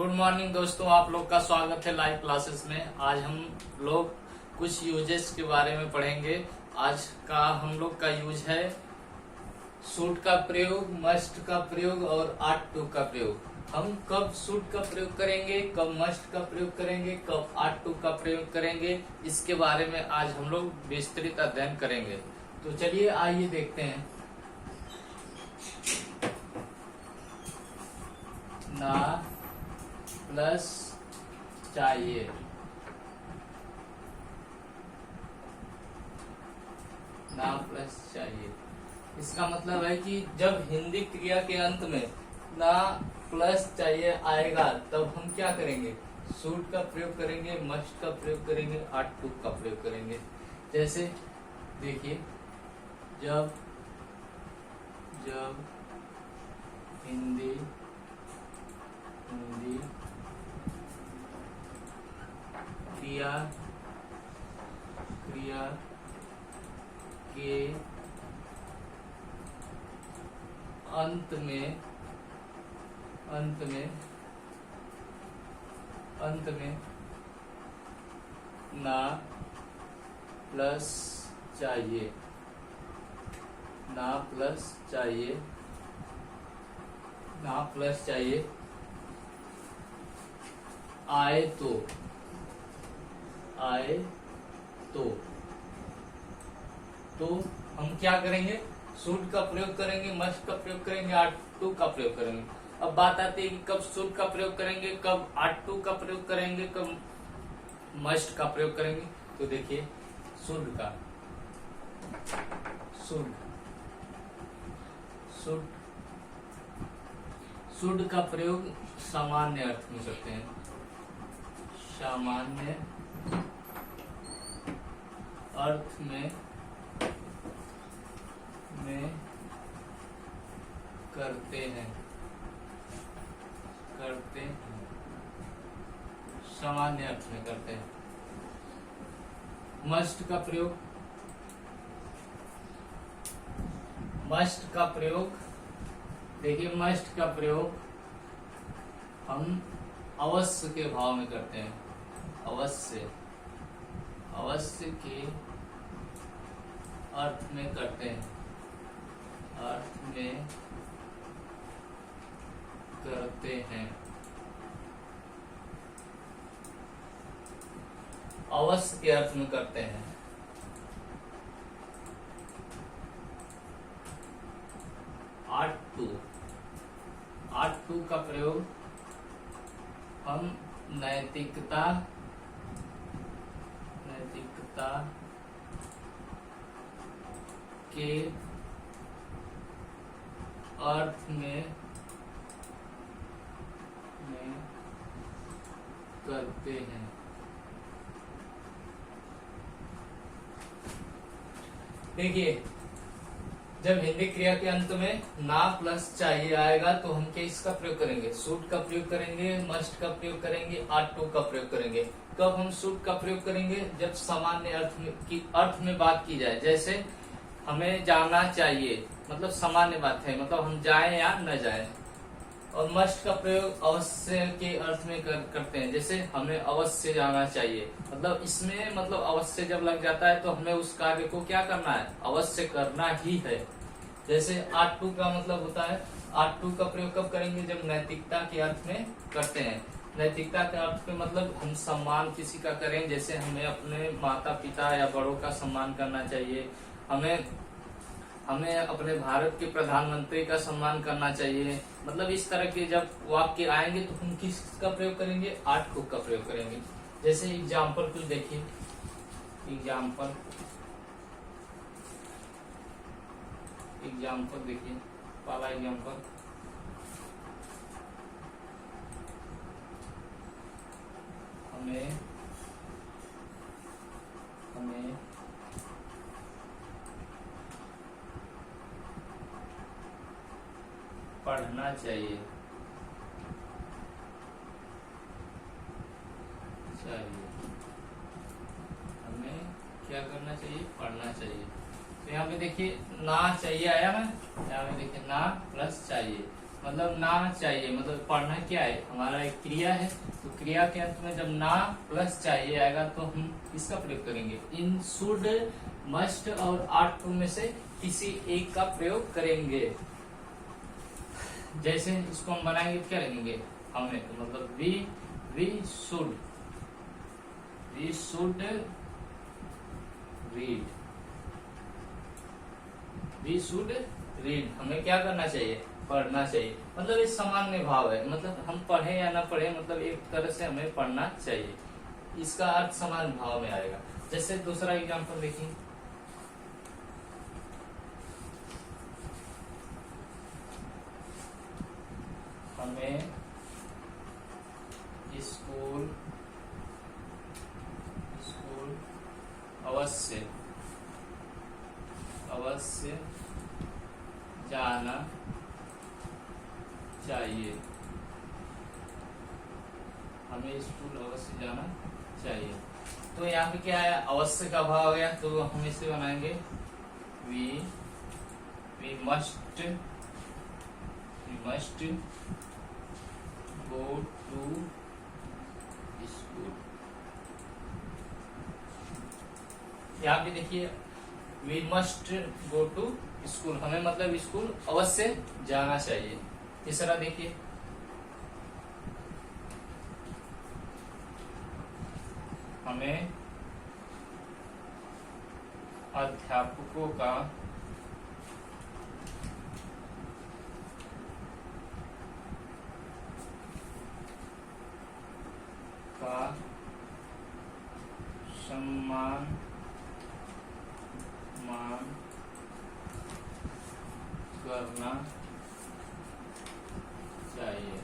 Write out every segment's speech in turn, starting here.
Good morning दोस्तों, आप लोग का स्वागत है लाइव क्लासेस में। आज हम लोग कुछ यूजेस के बारे में पढ़ेंगे। आज का हम लोग का यूज है शुड का प्रयोग, मस्ट का प्रयोग और आट टू का प्रयोग। हम कब शुड का प्रयोग करेंगे, कब मस्ट का प्रयोग करेंगे, कब आट टू का प्रयोग करेंगे, इसके बारे में आज हम लोग विस्तृत अध्ययन करेंगे। तो चलिए आइए देखते हैं। ना प्लस चाहिए, ना प्लस चाहिए, इसका मतलब है कि जब हिंदी क्रिया के अंत में ना प्लस चाहिए आएगा तब हम क्या करेंगे, शुड का प्रयोग करेंगे, मस्ट का प्रयोग करेंगे, आट टू का प्रयोग करेंगे। जैसे देखिए, जब जब हिंदी क्रिया के अंत में ना प्लस चाहिए, ना प्लस चाहिए आए तो हम क्या करेंगे, शुड का प्रयोग करेंगे, मस्ट का प्रयोग करेंगे, आट टू का प्रयोग करेंगे। अब बात आती है कि कब शुड का प्रयोग करेंगे, कब आट टू का प्रयोग करेंगे, कब मस्ट का प्रयोग करेंगे। तो देखिए, शुड का प्रयोग सामान्य अर्थ में करते हैं, सामान्य अर्थ में करते हैं, सामान्य अर्थ में करते हैं। मस्ट का प्रयोग देखिए, मस्ट का प्रयोग हम अवश्य के भाव में करते हैं, अवश्य के अर्थ में करते हैं, अवश्य के अर्थ में करते हैं। आट टू का प्रयोग हम नैतिकता के अर्थ में करते हैं। देखिए, जब हिंदी क्रिया के अंत में ना प्लस चाहिए आएगा तो हम किसका प्रयोग करेंगे, शुड का प्रयोग करेंगे, मस्ट का प्रयोग करेंगे, आट टू का प्रयोग करेंगे। कब हम शुड का प्रयोग करेंगे, जब सामान्य अर्थ में बात की जाए। जैसे हमें जाना चाहिए, मतलब सामान्य बात है, मतलब हम जाएं या न जाएं। और मस्ट का प्रयोग अवश्य के अर्थ में करते हैं, जैसे हमें अवश्य जाना चाहिए, मतलब इसमें मतलब अवश्य जब लग जाता है तो हमें उस कार्य को क्या करना है, अवश्य करना ही है। जैसे आट टू का मतलब होता है, आट टू का प्रयोग कब करेंगे, जब नैतिकता के अर्थ में करते हैं। नैतिकता के अर्थ में मतलब हम सम्मान किसी का करें, जैसे हमें अपने माता पिता या बड़ों का सम्मान करना चाहिए, हमें अपने भारत के प्रधानमंत्री का सम्मान करना चाहिए। मतलब इस तरह के जब वाक्य आएंगे तो हम किसका प्रयोग करेंगे, आट टू का प्रयोग करेंगे। जैसे एग्जाम्पल कुछ देखिए, एग्जाम्पल देखिए, पहला एग्जाम्पल, हमें पढ़ना चाहिए, हमें क्या करना चाहिए, पढ़ना चाहिए। तो यहाँ पे देखिए ना चाहिए आया ना, यहाँ पे देखिए ना प्लस चाहिए। मतलब ना चाहिए, मतलब पढ़ना क्या है, हमारा एक क्रिया है, तो क्रिया के अंत में जब ना प्लस चाहिए आएगा तो हम इसका प्रयोग करेंगे। इन, शुड, मस्ट और आर्ट टू में से किसी एक का प्रयोग करेंगे। जैसे इसको हम बनाएंगे क्या लिखेंगे, हमें, तो मतलब we should read, we should read, हमें क्या करना चाहिए, पढ़ना चाहिए। मतलब ये सामान्य भाव है, मतलब हम पढ़े या ना पढ़े, मतलब एक तरह से हमें पढ़ना चाहिए, इसका अर्थ समान भाव में आएगा। जैसे दूसरा एग्जांपल देखिए, हमें स्कूल अवश्य जाना चाहिए, हमें स्कूल अवश्य जाना चाहिए। तो यहाँ पे क्या है, अवश्य का भाव आ गया, तो हम इसे बनाएंगे we must go to school. यहाँ पे देखिए we must go to school, हमें मतलब स्कूल अवश्य जाना चाहिए। तीसरा देखिए, हमें अध्यापकों का सम्मान करना चाहिए।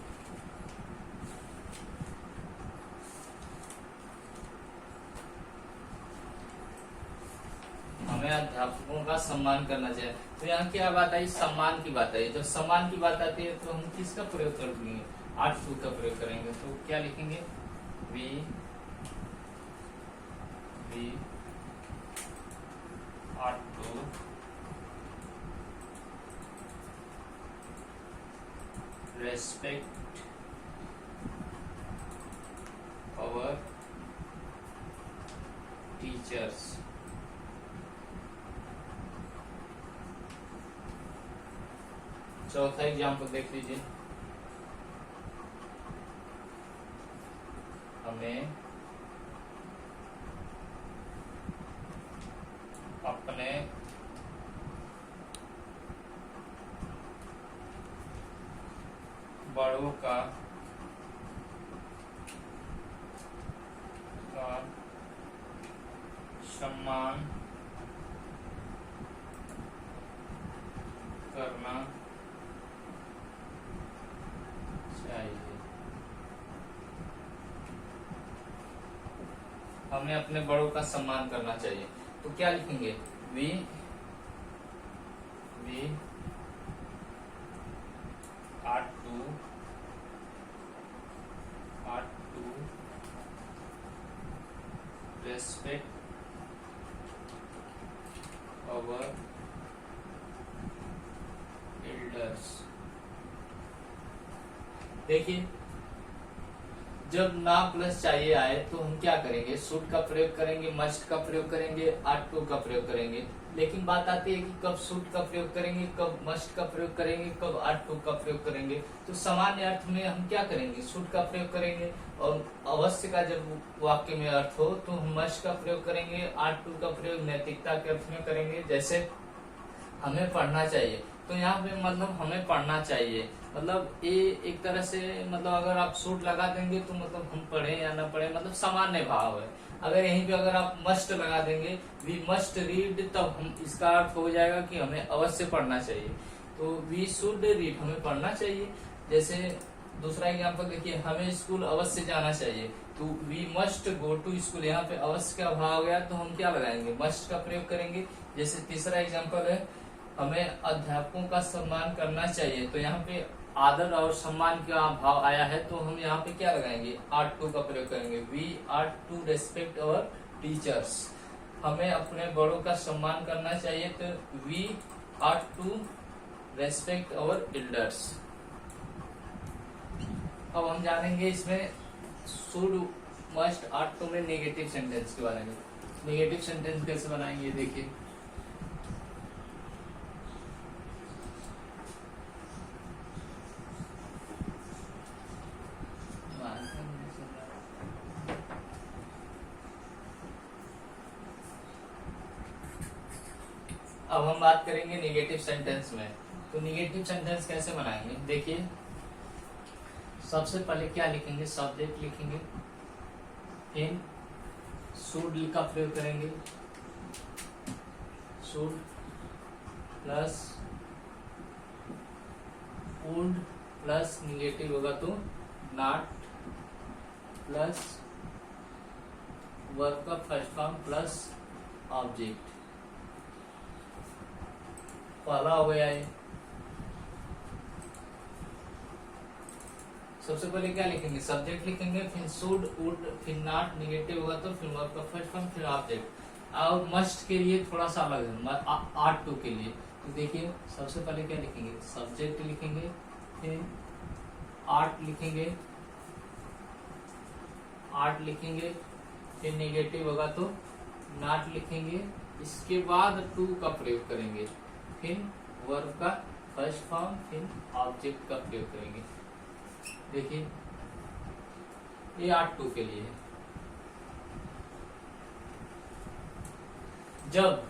हमें अध्यापकों का सम्मान करना चाहिए। तो यहाँ क्या बात आई, सम्मान की बात आई। जब सम्मान की बात आती है तो हम किसका प्रयोग करेंगे, आर्ट टू का प्रयोग करेंगे। तो क्या लिखेंगे, we ought to respect our teachers। चौथा एग्जाम्पल देख लीजिए, हमें अपने बड़ों का सम्मान करना चाहिए। हमें अपने बड़ों का सम्मान करना चाहिए। तो क्या लिखेंगे, we ought to respect our elders। देखिए जब ना प्लस चाहिए आए तो हम क्या करेंगे, शुड का प्रयोग करेंगे, मस्ट का प्रयोग करेंगे, आर्ट टू का प्रयोग करेंगे। लेकिन बात आती है कि कब शुड का प्रयोग करेंगे, कब मस्ट का प्रयोग करेंगे, कब आर्ट टू का प्रयोग करेंगे। तो सामान्य अर्थ में हम क्या करेंगे, शुड का प्रयोग करेंगे, और अवश्य का जब वाक्य में अर्थ हो तो हम मस्ट का प्रयोग करेंगे, आर्ट टू का प्रयोग नैतिकता के अर्थ में करेंगे। जैसे हमें पढ़ना चाहिए, तो यहाँ पे मतलब हमें पढ़ना चाहिए, मतलब ये एक तरह से, मतलब अगर आप शुड लगा देंगे तो मतलब हम पढ़े या ना पढ़े, मतलब सामान्य भाव है। अगर यहीं पे अगर आप मस्ट लगा देंगे, वी मस्ट रीड, तब हम इसका अर्थ हो जाएगा कि हमें अवश्य पढ़ना चाहिए। तो वी शुड रीड, हमें पढ़ना चाहिए। जैसे दूसरा एग्जाम्पल देखिए, हमें स्कूल अवश्य जाना चाहिए, तो we must go to school, यहाँ पे अवश्य का भाव गया तो हम क्या लगाएंगे, मस्ट का प्रयोग करेंगे। जैसे तीसरा एग्जाम्पल है, हमें अध्यापकों का सम्मान करना चाहिए, तो यहाँ पे आदर और सम्मान का भाव आया है, तो हम यहाँ पे क्या लगाएंगे, आर्ट टू का प्रयोग करेंगे। We ought to respect our teachers, हमें अपने बड़ों का सम्मान करना चाहिए, तो we ought to respect our elders. अब हम जानेंगे इसमें शुड मस्ट आर टू में नेगेटिव सेंटेंस के बारे में। नेगेटिव सेंटेंस कैसे बनाएंगे देखिए। अब हम बात करेंगे नेगेटिव सेंटेंस में। तो नेगेटिव सेंटेंस कैसे बनाएंगे देखिए। सबसे पहले क्या लिखेंगे, सब्जेक्ट लिखेंगे, फिर शुड का प्रयोग करेंगे, should plus would plus negative होगा तो नॉट प्लस वर्ब का फर्स्ट फॉर्म प्लस ऑब्जेक्ट। पहला हो गया है। सबसे पहले क्या लिखेंगे, सब्जेक्ट लिखेंगे, फिर शुड वुड, फिर नॉट, निगेटिव होगा तो फिर वर्ब का फर्स्ट फॉर्म, फिर ऑब्जेक्ट। और मस्ट के लिए थोड़ा सा अलग है, आर्ट टू के लिए। तो देखिए सबसे पहले क्या लिखेंगे, सब्जेक्ट लिखेंगे, फिर आर्ट लिखेंगे, आर्ट लिखेंगे, फिर निगेटिव होगा तो नॉट लिखेंगे, इसके बाद टू का प्रयोग करेंगे, फिर वर्ब का फर्स्ट फॉर्म, फिर ऑब्जेक्ट का प्रयोग करेंगे। देखिए ये आर्ट टू के लिए है। जब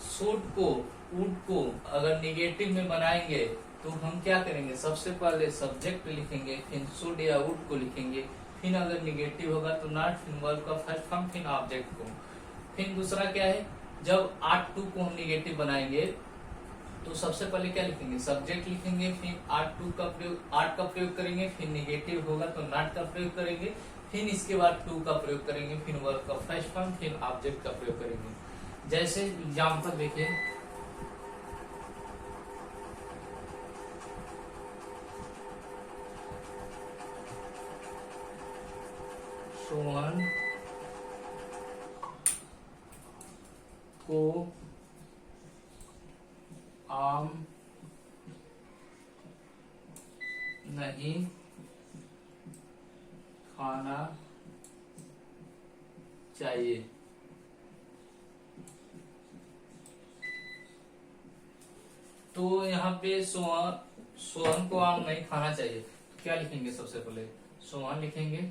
शुड को वुड को अगर निगेटिव में बनाएंगे तो हम क्या करेंगे, सबसे पहले सब्जेक्ट लिखेंगे, फिर शुड या वुड को लिखेंगे, फिर अगर निगेटिव होगा तो नॉट, फिर वर्ब का फर्स्ट फॉर्म, फिर ऑब्जेक्ट को। फिर दूसरा क्या है, जब आर्ट टू को हम निगेटिव बनाएंगे तो सबसे पहले क्या लिखेंगे, सब्जेक्ट लिखेंगे, फिर आर्ट का प्रयोग करेंगे, फिर निगेटिव होगा तो नॉट का प्रयोग करेंगे, फिर इसके बाद टू का प्रयोग करेंगे, फिर वर्ब का फर्स्ट फॉर्म, फिर ऑब्जेक्ट का प्रयोग करेंगे। जैसे एग्जाम्पल देखिए, सोहन को आम नहीं खाना चाहिए। तो यहाँ पे सोहन को आम नहीं खाना चाहिए, तो क्या लिखेंगे, सबसे पहले सोहन लिखेंगे,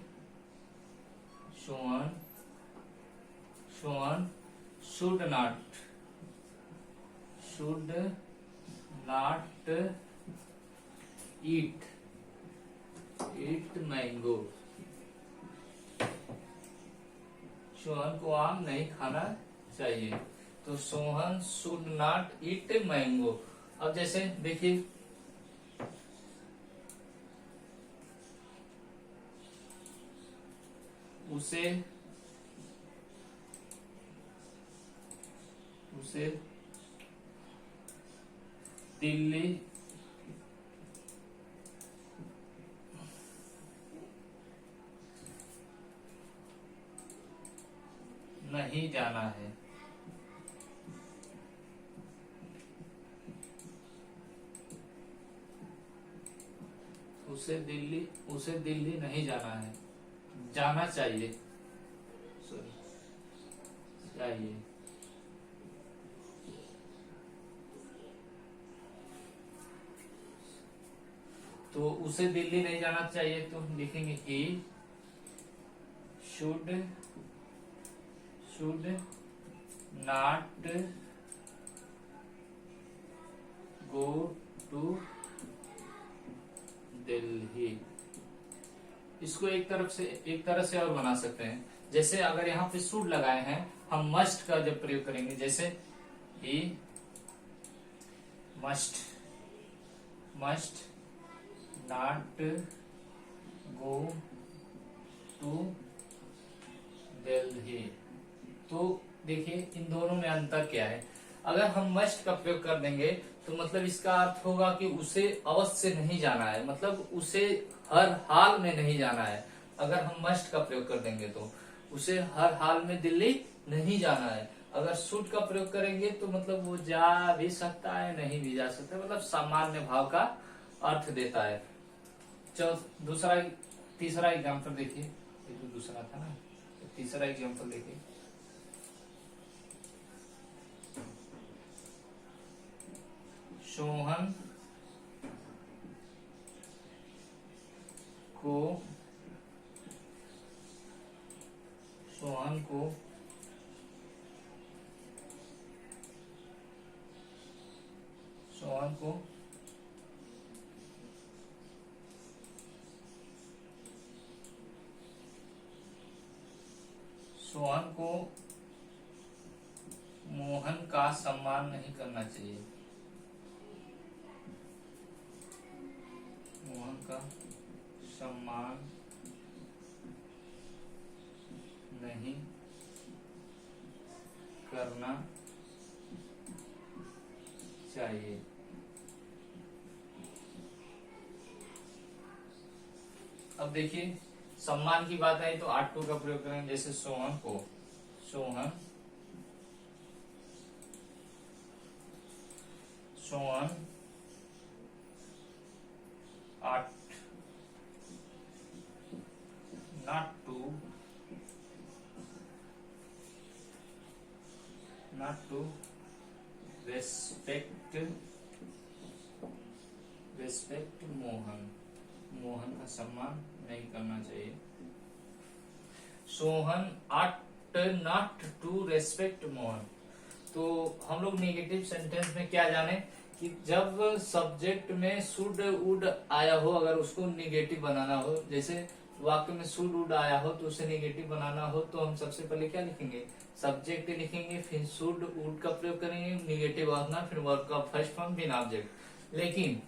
Sohan should not eat mango. Sohan को आम नहीं खाना चाहिए, तो Sohan should not eat mango. अब जैसे देखिए, उसे दिल्ली नहीं जाना है। उसे दिल्ली नहीं जाना है, जाना चाहिए, चाहिए। तो उसे दिल्ली नहीं जाना चाहिए तो लिखेंगे he should not go to Delhi. इसको एक तरह से और बना सकते हैं। जैसे अगर यहाँ पे शुड लगाए हैं, हम मस्ट का जब प्रयोग करेंगे, जैसे he must not go to Delhi. तो देखिए इन दोनों में अंतर क्या है। अगर हम मस्ट का प्रयोग कर देंगे तो मतलब इसका अर्थ होगा कि उसे अवश्य नहीं जाना है, मतलब उसे हर हाल में नहीं जाना है। अगर हम मस्ट का प्रयोग कर देंगे तो उसे हर हाल में दिल्ली नहीं जाना है। अगर शुड का प्रयोग करेंगे तो मतलब वो जा भी सकता है, नहीं भी जा सकता, मतलब सामान्य भाव का अर्थ देता है। दूसरा तीसरा एग्जाम्पल देखिए, ये तो दूसरा था ना, तो तीसरा एग्जाम्पल देखिए। सोहन को सोहन को सोहन को सोहन को मोहन का सम्मान नहीं करना चाहिए। मोहन का सम्मान नहीं करना चाहिए। अब देखिए, सम्मान की बात आई तो आर्ट टू का प्रयोग करेंगे। जैसे Sohan ought not to respect Mohan का सम्मान नहीं करना चाहिए। Sohan ought not to respect Mohan. तो हम लोग नेगेटिव सेंटेंस में क्या जाने कि जब सब्जेक्ट में शुड वुड आया हो, अगर उसको नेगेटिव बनाना हो, जैसे वाक्य में शुड वुड आया हो तो उसे नेगेटिव बनाना हो, तो हम सबसे पहले क्या लिखेंगे, सब्जेक्ट लिखेंगे, फिर शुड वुड का प्रयोग करेंगे, नेगेटिव आना, फिर वर्ब का फर्स्ट फॉर्म, फिर ऑब्जेक्ट। लेकिन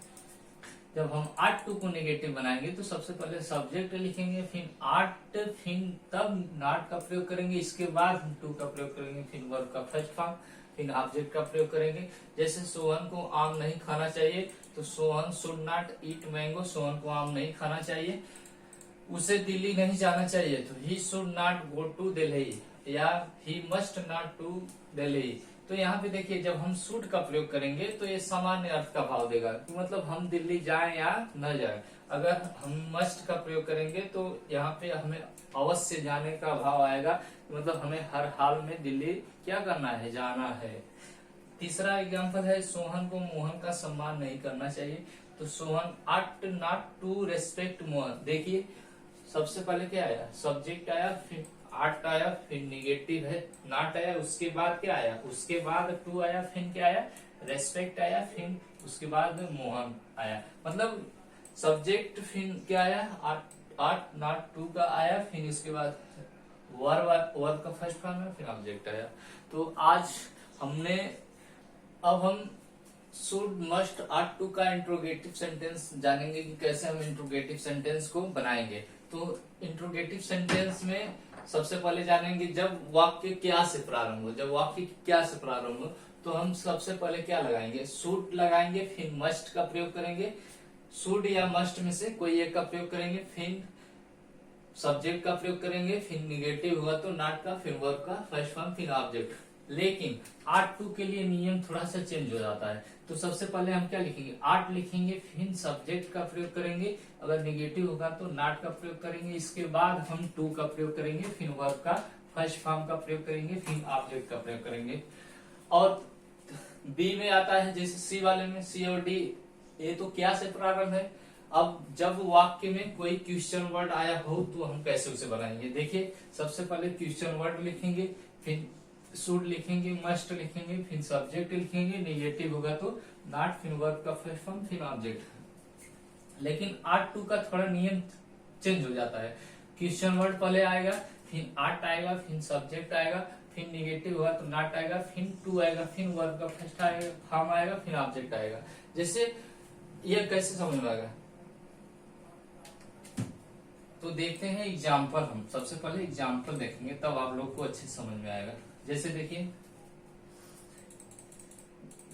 जब हम आर्ट टू को नेगेटिव बनाएंगे तो सबसे पहले सब्जेक्ट लिखेंगे, फिर आर्ट, फिर तब नॉट का प्रयोग करेंगे, इसके बाद हम टू का प्रयोग करेंगे, फिर वर्ब का फर्स्ट फॉर्म, फिर ऑब्जेक्ट का प्रयोग करेंगे। जैसे सोहन को आम नहीं खाना चाहिए, तो Sohan should not eat mango, Sohan को आम नहीं खाना चाहिए। उसे दिल्ली नहीं जाना चाहिए, तो he should not go to Delhi, या he must not to Delhi. तो यहाँ पे देखिए, जब हम शुड का प्रयोग करेंगे तो ये सामान्य अर्थ का भाव देगा, मतलब हम दिल्ली जाएं या न जाएं। अगर हम मस्ट का प्रयोग करेंगे तो यहाँ पे हमें अवश्य जाने का भाव आएगा, मतलब हमें हर हाल में दिल्ली क्या करना है, जाना है। तीसरा एग्जाम्पल है, सोहन को मोहन का सम्मान नहीं करना चाहिए, तो Sohan ought not to respect Mohan. देखिए, सबसे पहले क्या आया, सब्जेक्ट आया, फिर आर्ट आया, फिर निगेटिव है, नॉट आया, उसके बाद क्या आया, उसके बाद टू आया, फिर क्या आया, रेस्पेक्ट आया, फिर उसके बाद मोहन आया। मतलब सब्जेक्ट फिर क्या आया, आर्ट नॉट टू का आया, फिर उसके बाद वर्ब का फर्स्ट फॉर्म है, फिर ऑब्जेक्ट आया। तो आज हमने, अब हम शुड मस्ट आर्ट टू का इंट्रोगेटिव सेंटेंस जानेंगे कि कैसे हम इंट्रोगेटिव सेंटेंस को बनाएंगे। तो इंट्रोगेटिव सेंटेंस में सबसे पहले जानेंगे जब वाक्य क्या से प्रारंभ हो। जब वाक्य क्या से प्रारंभ हो तो हम सबसे पहले क्या लगाएंगे, शुड लगाएंगे, फिर मस्ट का प्रयोग करेंगे, शुड या मस्ट में से कोई एक का प्रयोग करेंगे, फिर सब्जेक्ट का प्रयोग करेंगे, फिर निगेटिव हुआ तो नॉट का, फिर वर्ब का फर्स्ट फॉर्म, फिर ऑब्जेक्ट। लेकिन आर्ट टू के लिए नियम थोड़ा सा चेंज हो जाता है। तो सबसे पहले हम क्या लिखेंगे, आर्ट लिखेंगे, फिर सब्जेक्ट का प्रयोग करेंगे, अगर निगेटिव होगा तो नॉट का प्रयोग करेंगे, इसके बाद हम टू का प्रयोग करेंगे, फिर वर्ब का फर्स्ट फॉर्म का प्रयोग करेंगे, फिर ऑब्जेक्ट का प्रयोग करेंगे। और बी में आता है, जैसे सी वाले में सी और डी, ये तो क्या से प्रारंभ है। अब जब वाक्य में कोई क्वेश्चन वर्ड आया हो तो हम कैसे उसे बनाएंगे। देखिए, सबसे पहले क्वेश्चन वर्ड लिखेंगे, फिर शुड लिखेंगे, मस्ट लिखेंगे, फिर सब्जेक्ट लिखेंगे, नेगेटिव होगा तो नॉट, फिर वर्ब का फर्स्ट फॉर्म, फिर ऑब्जेक्ट। लेकिन आर्ट टू का थोड़ा नियम चेंज हो जाता है। क्वेश्चन वर्ड पहले आएगा, फिर आर्ट आएगा, फिर सब्जेक्ट आएगा, फिर नेगेटिव हुआ तो नॉट आएगा, फिर टू आएगा, फिर वर्ब का फर्स्ट आएगा फॉर्म आएगा, फिर ऑब्जेक्ट आएगा। जैसे ये कैसे समझ में आएगा, तो देखते हैं एग्जाम्पल। हम सबसे पहले एग्जाम्पल देखेंगे, तब आप लोग को अच्छे समझ में आएगा। जैसे देखिए,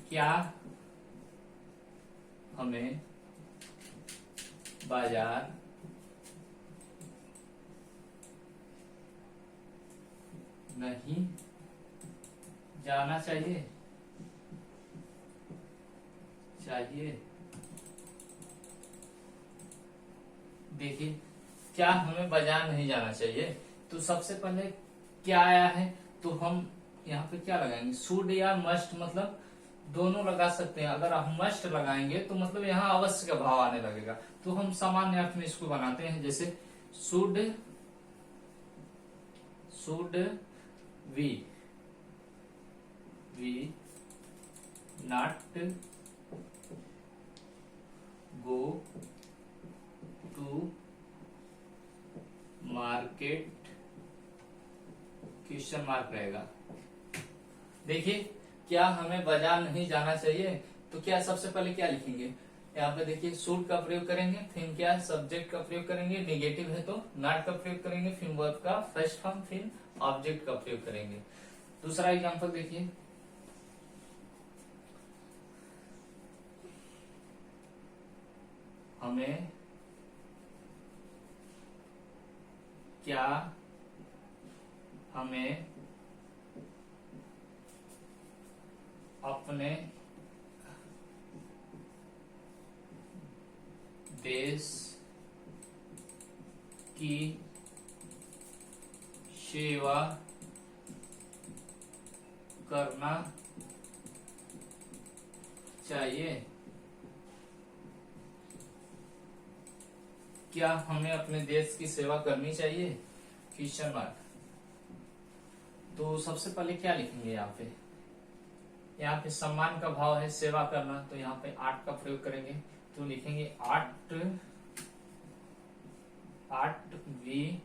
क्या हमें बाजार नहीं जाना चाहिए? देखिए क्या हमें बाजार नहीं जाना चाहिए, तो सबसे पहले क्या आया है, तो हम यहाँ पे क्या लगाएंगे, शुड या मस्ट, मतलब दोनों लगा सकते हैं। अगर हम मस्ट लगाएंगे तो मतलब यहाँ अवश्य का भाव आने लगेगा, तो हम सामान्य अर्थ में इसको बनाते हैं, जैसे should we not go to market, question mark रहेगा। देखिए क्या हमें बाजार नहीं जाना चाहिए, तो क्या सबसे पहले क्या लिखेंगे, यहाँ पे देखिए शुड का प्रयोग करेंगे, फिर क्या सब्जेक्ट का प्रयोग करेंगे, निगेटिव है तो नॉट का प्रयोग करेंगे, फिर वर्ब का फर्स्ट फॉर्म, फिर ऑब्जेक्ट का प्रयोग करेंगे। दूसरा एग्जांपल देखिए, हमें क्या हमें अपने देश की सेवा करना चाहिए, क्या हमें अपने देश की सेवा करनी चाहिए, क्वेश्चन मार्क। तो सबसे पहले क्या लिखेंगे यहाँ पे सम्मान का भाव है सेवा करना, तो यहाँ पे आर्ट का प्रयोग करेंगे, तो लिखेंगे आर्ट वी,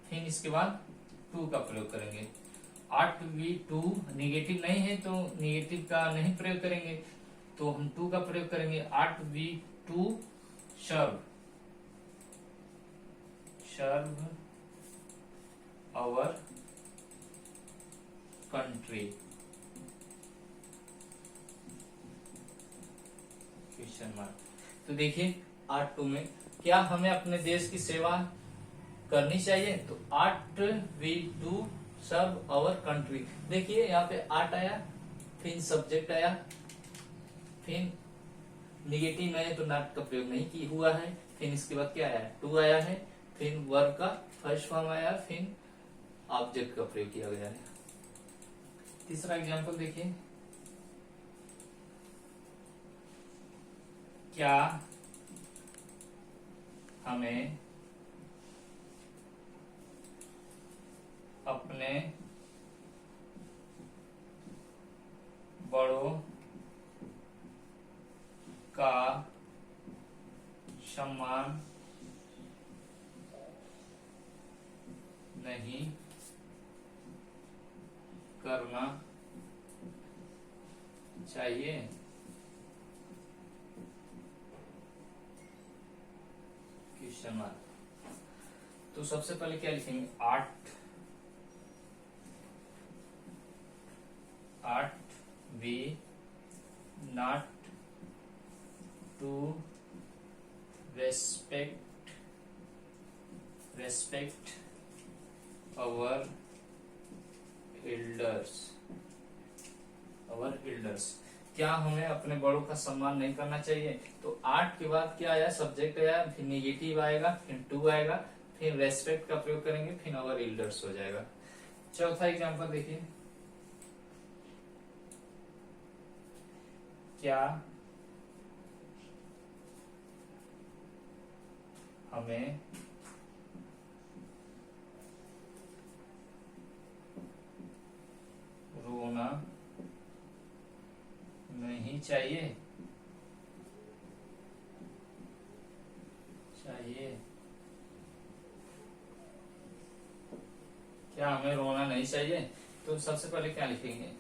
फिर इसके बाद टू का प्रयोग करेंगे, आर्ट वी टू, निगेटिव नहीं है तो निगेटिव का नहीं प्रयोग करेंगे, तो हम टू का प्रयोग करेंगे, ought we to serve our country, question mark. तो देखिए आर्ट टू में क्या हमें अपने देश की सेवा करनी चाहिए, तो ought we to serve our country. देखिए यहाँ पे आर्ट आया, फिर सब्जेक्ट आया, फिर निगेटिव में है तो नॉट का प्रयोग नहीं की हुआ है, फिर इसके बाद क्या आया, टू आया है, फिर वर्ब का फर्स्ट फॉर्म आया, फिर ऑब्जेक्ट का प्रयोग किया गया है। तीसरा एग्जांपल देखिए, क्या हमें अपने बड़ों का सम्मान नहीं करना चाहिए, क्वेश्चन मार्क। तो सबसे पहले क्या लिखेंगे, ought we not to respect our elders, क्या हमें अपने बड़ों का सम्मान नहीं करना चाहिए, तो आर्ट के बाद क्या आया, सब्जेक्ट आया, फिर निगेटिव आएगा, फिर टू आएगा, फिर रेस्पेक्ट का प्रयोग करेंगे, फिर अवर एल्डर्स हो जाएगा। चौथा एग्जांपल देखिए, क्या हमें रोना नहीं चाहिए, क्या हमें रोना नहीं चाहिए, तो सबसे पहले क्या लिखेंगे,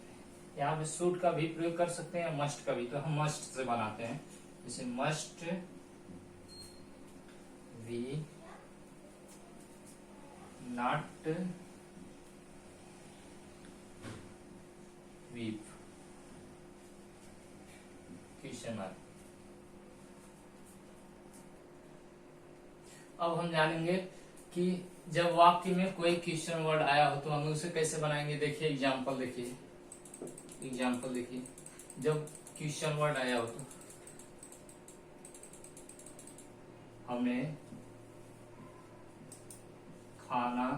यहाँ पे शुड का भी प्रयोग कर सकते हैं, मस्ट का भी, तो हम मस्ट से बनाते हैं, जैसे must we not weep, question mark. अब हम जानेंगे कि जब वाक्य में कोई क्वेश्चन वर्ड आया हो तो हम उसे कैसे बनाएंगे। देखिए एग्जाम्पल देखिए, जब क्वेश्चन वर्ड आया हो तो हमें खाना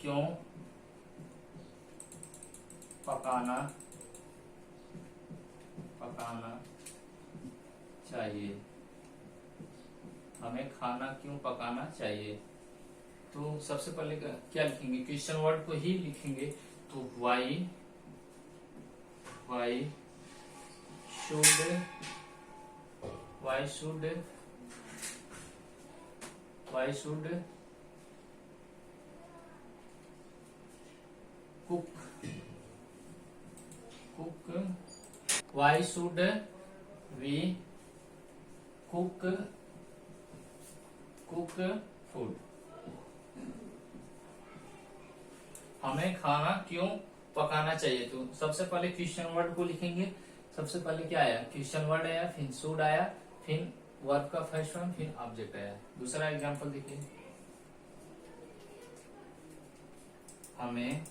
क्यों पकाना चाहिए। हमें खाना क्यों पकाना चाहिए। तो सबसे पहले क्या लिखेंगे, क्वेश्चन वर्ड को ही लिखेंगे। तो why should cook why should we cook food. हमें खाना क्यों पकाना चाहिए। तो सबसे पहले क्वेश्चन वर्ड को लिखेंगे। सबसे पहले क्या आया, क्वेश्चन वर्ड आया, फिर शुड आया, फिर वर्ब का फर्स्ट फॉर्म, फिर ऑब्जेक्ट आया। दूसरा एग्जांपल देखिए, हमें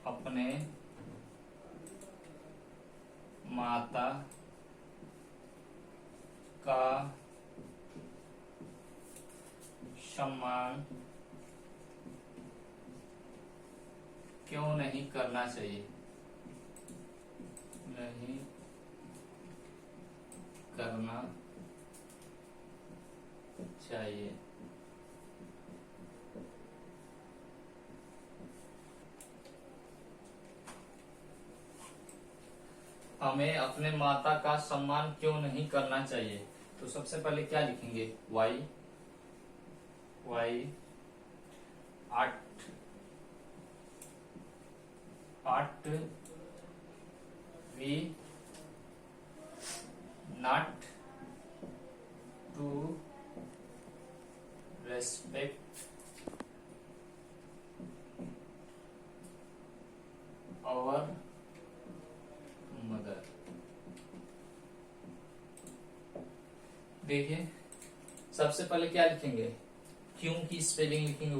अपने माता का सम्मान क्यों नहीं करना चाहिए। हमें अपने माता का सम्मान क्यों नहीं करना चाहिए। तो सबसे पहले क्या लिखेंगे, Y ought we not to respect our mother। देखिए सबसे पहले क्या लिखेंगे, क्यों की स्पेलिंग लिखेंगे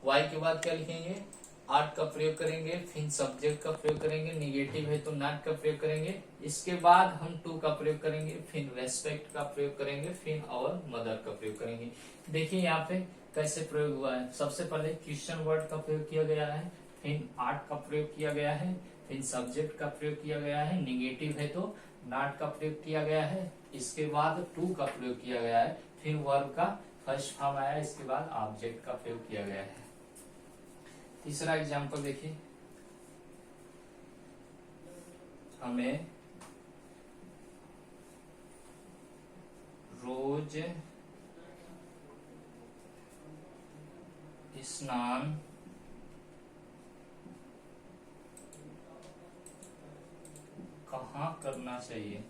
वाई के बाद क्या लिखेंगे, आर्ट का प्रयोग करेंगे, फिर सब्जेक्ट का प्रयोग करेंगे, निगेटिव है तो नॉट का प्रयोग करेंगे, इसके बाद हम टू का प्रयोग करेंगे, फिर रेस्पेक्ट का प्रयोग करेंगे, फिर और मदर का प्रयोग करेंगे। देखिए यहाँ पे कैसे प्रयोग हुआ है। सबसे पहले क्वेश्चन वर्ड का प्रयोग किया गया है, फिर आर्ट का प्रयोग किया गया है, फिर सब्जेक्ट का प्रयोग किया गया है, निगेटिव है तो नॉट का प्रयोग किया गया है, इसके बाद टू का प्रयोग किया गया है, फिर वर्ब का फर्स्ट फॉर्म आया, इसके बाद ऑब्जेक्ट का प्रयोग किया गया है। तीसरा एग्जाम्पल देखिए, हमें रोज स्नान कहाँ करना चाहिए।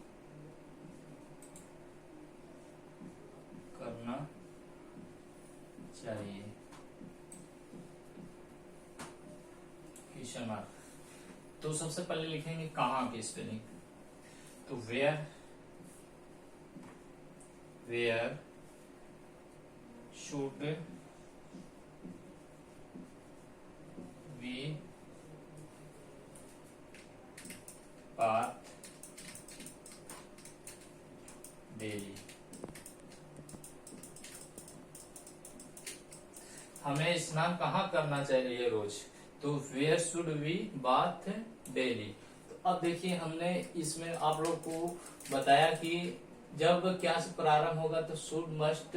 Question mark. तो सबसे पहले लिखेंगे कहाँ की स्पेलिंग। तो where should we bath daily. हमें स्नान कहाँ करना चाहिए रोज। तो where should we bath daily. तो अब देखिए हमने इसमें आप लोग को बताया कि जब क्या से प्रारंभ होगा तो शुड मस्ट,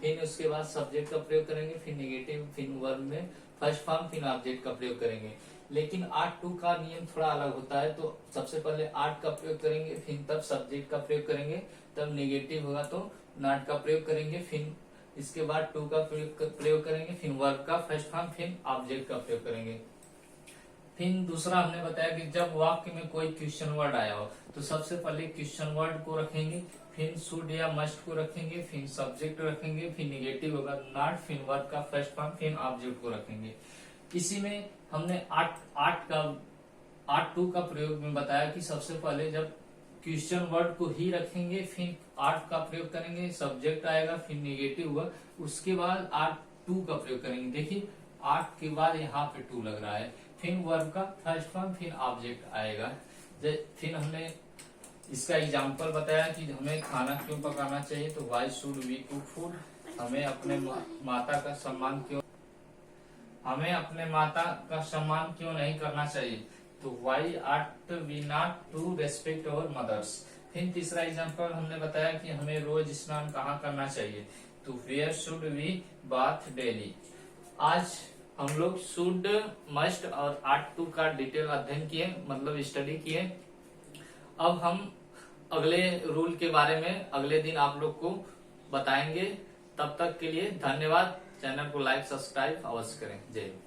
फिर उसके बाद सब्जेक्ट का प्रयोग करेंगे, फिर नेगेटिव, फिर वर्ब में फर्स्ट फॉर्म, फिर ऑब्जेक्ट का प्रयोग करेंगे। लेकिन आर्ट टू का नियम थोड़ा अलग होता है। तो सबसे पहले आर्ट का प्रयोग करेंगे, फिर तब सब्जेक्ट का प्रयोग करेंगे, तब नेगेटिव होगा तो नॉट का प्रयोग करेंगे, फिर इसके बाद टू का प्रयोग करेंगे, फिर वर्ब का फर्स्ट फॉर्म, फिर ऑब्जेक्ट का प्रयोग करेंगे। फिर दूसरा हमने बताया कि जब वाक्य में कोई क्वेश्चन वर्ड आया हो तो सबसे पहले क्वेश्चन वर्ड को रखेंगे, फिर शुड या मस्ट को रखेंगे, फिर सब्जेक्ट रखेंगे, फिर नेगेटिव होगा नॉट, फिर वर्ब का फर्स्ट फॉर्म, फिर ऑब्जेक्ट को रखेंगे। इसी में हमने आर्ट टू का प्रयोग में बताया कि सबसे पहले जब क्वेश्चन वर्ड को ही रखेंगे, फिर आर्ट का प्रयोग करेंगे, सब्जेक्ट आएगा, फिर नेगेटिव हुआ, उसके बाद आर्ट टू का प्रयोग करेंगे। देखिए आर्ट के बाद यहाँ पे टू लग रहा है, फिर वर्ब का फर्स्ट फॉर्म, फिर ऑब्जेक्ट आएगा। फिर हमने इसका एग्जाम्पल बताया कि हमें खाना क्यों पकाना चाहिए, तो why should we cook food, हमें अपने माता का सम्मान क्यों नहीं करना चाहिए, तो why ought we not to respect our mothers. फिर तीसरा एग्जाम्पल हमने बताया कि हमें रोज स्नान कहाँ करना चाहिए, तो where should we bath daily. आज हम लोग शुड, मस्ट और आर्ट टू का डिटेल अध्ययन किए, मतलब स्टडी किए। अब हम अगले रूल के बारे में अगले दिन आप लोग को बताएंगे। तब तक के लिए धन्यवाद। चैनल को लाइक सब्सक्राइब अवश्य करें। जय हिंद।